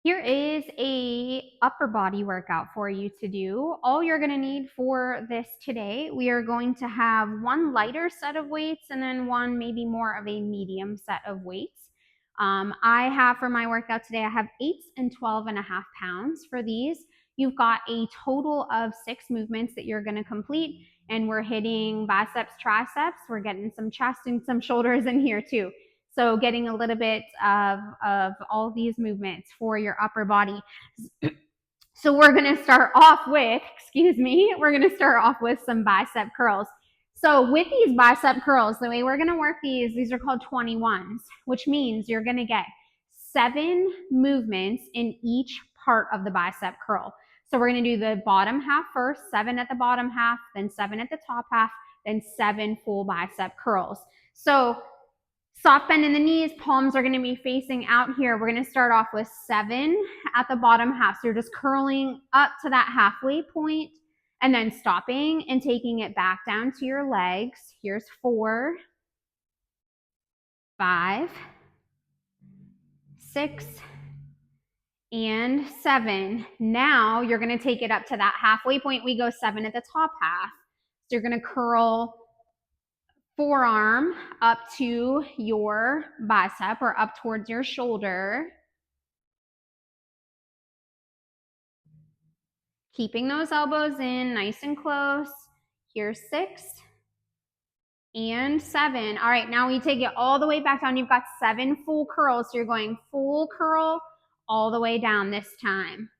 Here is a upper body workout for you to do. All you're going to need for this today, we are going to have one lighter set of weights and then one maybe more of a medium set of weights. I have for my workout today, I have 8s and 12.5 pounds for these. You've got a total of 6 movements that you're going to complete, and we're hitting biceps, triceps. We're getting some chest and some shoulders in here too. So getting a little bit of all these movements for your upper body. So we're going to start off with, we're going to start off with some bicep curls. So with these bicep curls, the way we're going to work these are called 21s, which means you're going to get 7 movements in each part of the bicep curl. So we're going to do the bottom half first, 7 at the bottom half, then 7 at the top half, then 7 full bicep curls. So soft bend in the knees, palms are going to be facing out here. We're going to start off with 7 at the bottom half. So you're just curling up to that halfway point and then stopping and taking it back down to your legs. Here's 4, 5, 6, and 7. Now you're going to take it up to that halfway point. We go 7 at the top half. So you're going to curl forearm up to your bicep or up towards your shoulder. Keeping those elbows in nice and close. Here's 6 and 7. All right, now we take it all the way back down. You've got 7 full curls. So you're going full curl all the way down this time.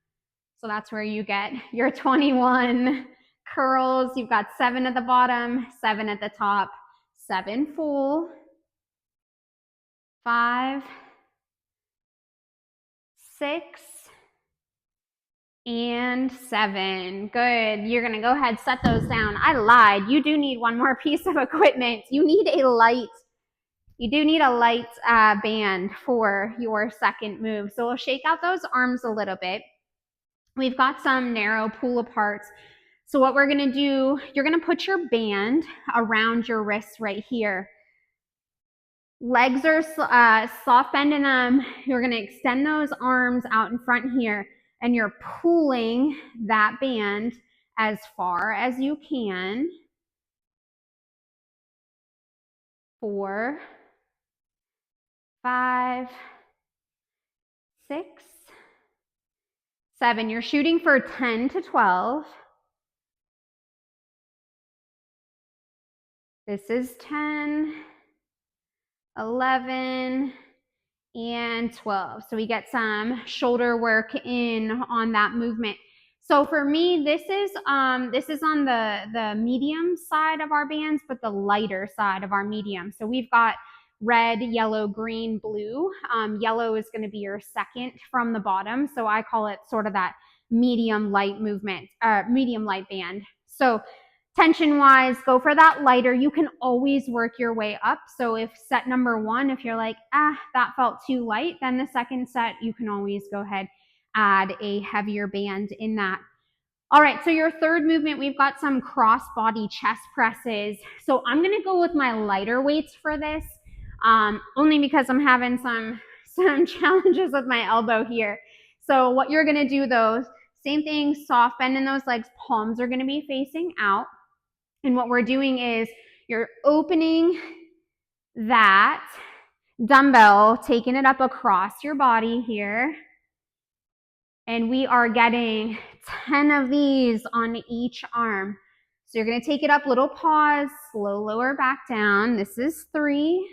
So that's where you get your 21 curls. You've got 7 at the bottom, 7 at the top, 7 full, 5, 6, and 7. Good. You're going to go ahead, set those down. I lied. You do need one more piece of equipment. You do need a light band for your second move. So we'll shake out those arms a little bit. We've got some narrow pull aparts. So what we're going to do, you're going to put your band around your wrists right here. Legs are soft bending them. You're going to extend those arms out in front here, and you're pulling that band as far as you can. 4, 5, 6, 7. You're shooting for 10 to 12. This is 10, 11, and 12. So we get some shoulder work in on that movement. So for me, this is on the medium side of our bands, but the lighter side of our medium. So we've got red, yellow, green, blue. Yellow is going to be your second from the bottom. So I call it sort of that medium light movement, medium light band. So tension wise, go for that lighter. You can always work your way up. So if set number 1, if you're like, that felt too light, then the second set, you can always go ahead, add a heavier band in that. All right, so your third movement, we've got some cross body chest presses. So I'm going to go with my lighter weights for this, only because I'm having some challenges with my elbow here. So what you're going to do though, same thing, soft bend in those legs, palms are going to be facing out. And what we're doing is you're opening that dumbbell, taking it up across your body here. And we are getting 10 of these on each arm. So you're going to take it up, little pause, slow lower back down. This is 3.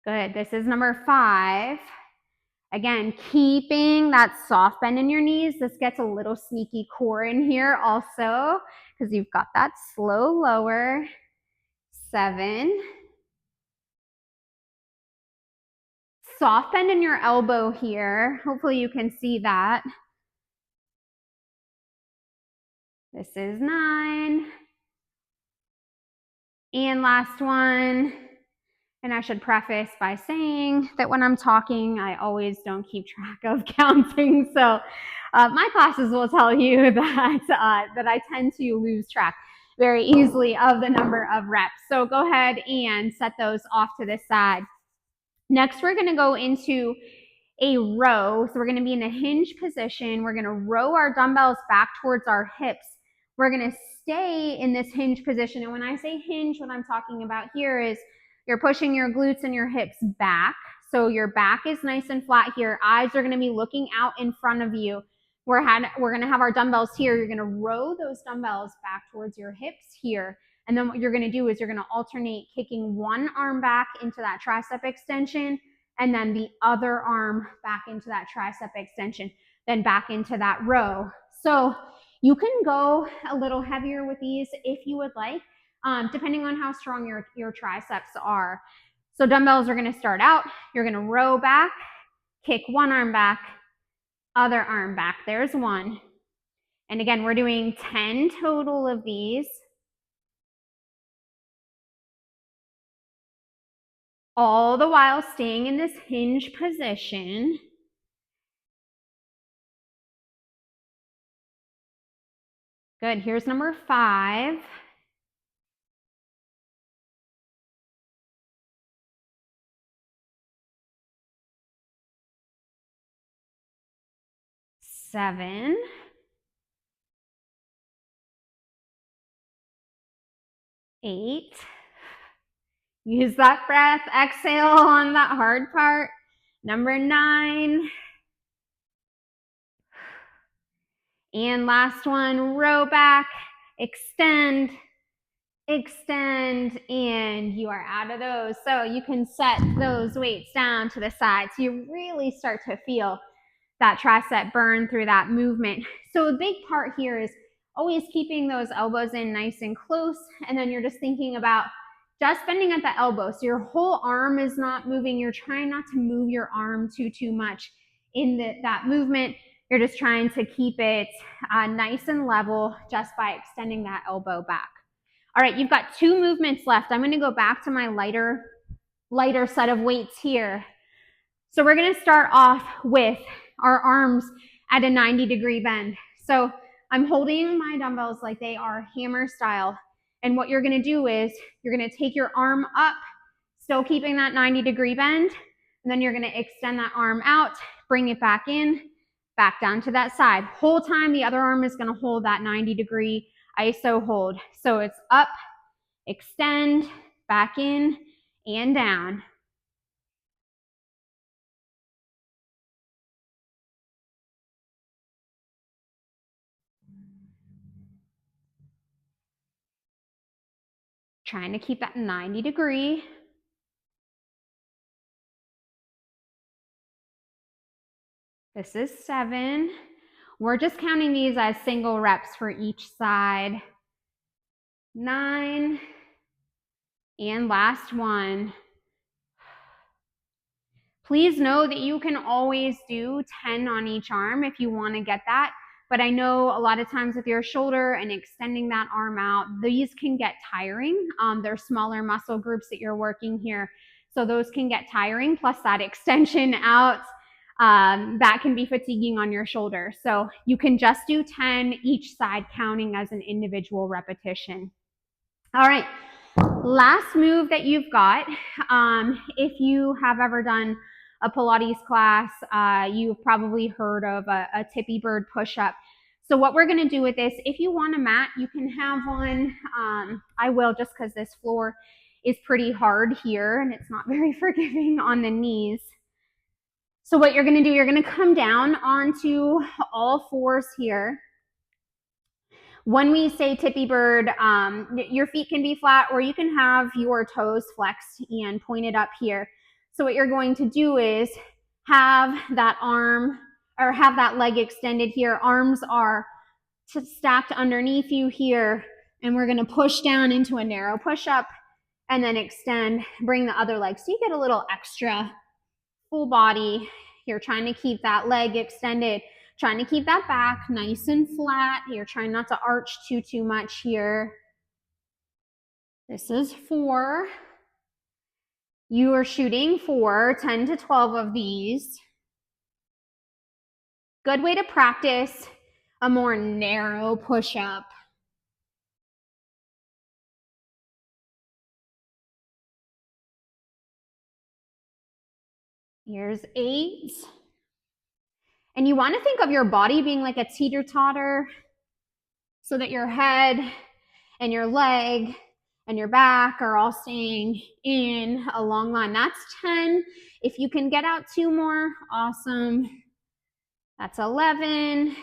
Good. This is number 5. Again, keeping that soft bend in your knees. This gets a little sneaky core in here also because you've got that slow lower. 7. Soft bend in your elbow here. Hopefully you can see that. This is 9. And last one. And I should preface by saying that when I'm talking, I always don't keep track of counting. So my classes will tell you that I tend to lose track. very easily of the number of reps. So go ahead and set those off to the side. Next, we're going to go into a row. So we're going to be in a hinge position. We're going to row our dumbbells back towards our hips. We're going to stay in this hinge position. And when I say hinge, what I'm talking about here is you're pushing your glutes and your hips back. So your back is nice and flat here. Eyes are going to be looking out in front of you. We're going to have our dumbbells here. You're going to row those dumbbells back towards your hips here. And then what you're going to do is you're going to alternate kicking one arm back into that tricep extension and then the other arm back into that tricep extension, then back into that row. So you can go a little heavier with these if you would like, depending on how strong your triceps are. So dumbbells are going to start out. You're going to row back, kick one arm back, other arm back. There's one. And again, we're doing 10 total of these. All the while staying in this hinge position. Good. Here's number 5. 7. 8. Use that breath. Exhale on that hard part. Number 9. And last one, row back, extend, extend, and you are out of those. So you can set those weights down to the side. So you really start to feel that tricep burn through that movement. So a big part here is always keeping those elbows in nice and close. And then you're just thinking about just bending at the elbow. So your whole arm is not moving. You're trying not to move your arm too much in that movement. You're just trying to keep it nice and level just by extending that elbow back. All right, you've got 2 movements left. I'm going to go back to my lighter set of weights here. So we're going to start off with our arms at a 90-degree bend. So I'm holding my dumbbells like they are hammer style. And what you're going to do is you're going to take your arm up, still keeping that 90-degree bend. And then you're going to extend that arm out, bring it back in, back down to that side. Whole time the other arm is going to hold that 90-degree iso hold. So it's up, extend, back in, and down. Trying to keep that 90-degree. This is 7. We're just counting these as single reps for each side. 9. And last one. Please know that you can always do 10 on each arm if you want to get that. But I know a lot of times with your shoulder and extending that arm out, these can get tiring. They're smaller muscle groups that you're working here. So those can get tiring, plus that extension out, that can be fatiguing on your shoulder. So you can just do 10 each side, counting as an individual repetition. All right, last move that you've got, if you have ever done a Pilates class, you've probably heard of a Tippy bird push-up. So what we're going to do with this, if you want a mat, you can have one. I will, just because this floor is pretty hard here and it's not very forgiving on the knees. So what you're going to do, you're going to come down onto all fours here. When we say Tippy bird, your feet can be flat, or you can have your toes flexed and pointed up here. So what you're going to do is have that arm or have that leg extended here. Arms are stacked underneath you here, and we're going to push down into a narrow push-up and then extend, bring the other leg. So you get a little extra full body. You're trying to keep that leg extended, trying to keep that back nice and flat. You're trying not to arch too much here. This is 4. You are shooting for 10 to 12 of these. Good way to practice a more narrow push-up. Here's 8. And you want to think of your body being like a teeter-totter so that your head and your leg and your back are all staying in a long line. That's 10. If you can get out 2 more, awesome. That's 11.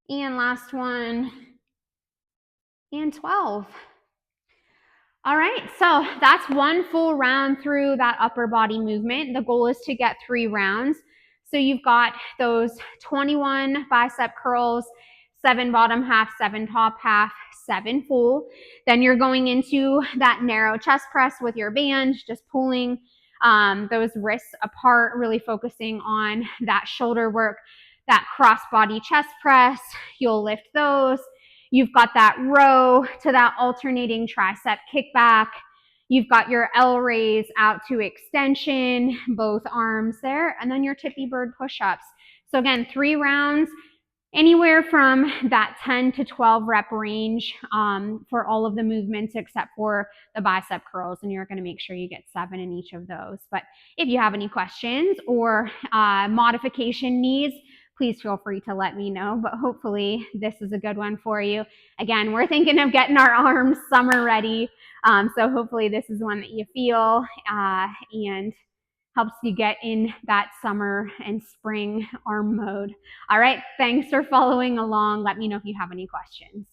And last one. And 12. All right, so that's 1 full round through that upper body movement. The goal is to get 3 rounds. So you've got those 21 bicep curls, 7 bottom half, 7 top half, 7 full. Then you're going into that narrow chest press with your band, just pulling those wrists apart, really focusing on that shoulder work, that cross body chest press. You'll lift those. You've got that row to that alternating tricep kickback. You've got your L raise out to extension, both arms there, and then your tippy bird push-ups. So again, 3 rounds, anywhere from that 10 to 12 rep range for all of the movements except for the bicep curls, and you're going to make sure you get 7 in each of those. But if you have any questions or modification needs, please feel free to let me know, but hopefully this is a good one for you. Again, we're thinking of getting our arms summer ready, so hopefully this is one that you feel and helps you get in that summer and spring arm mode. All right, thanks for following along. Let me know if you have any questions.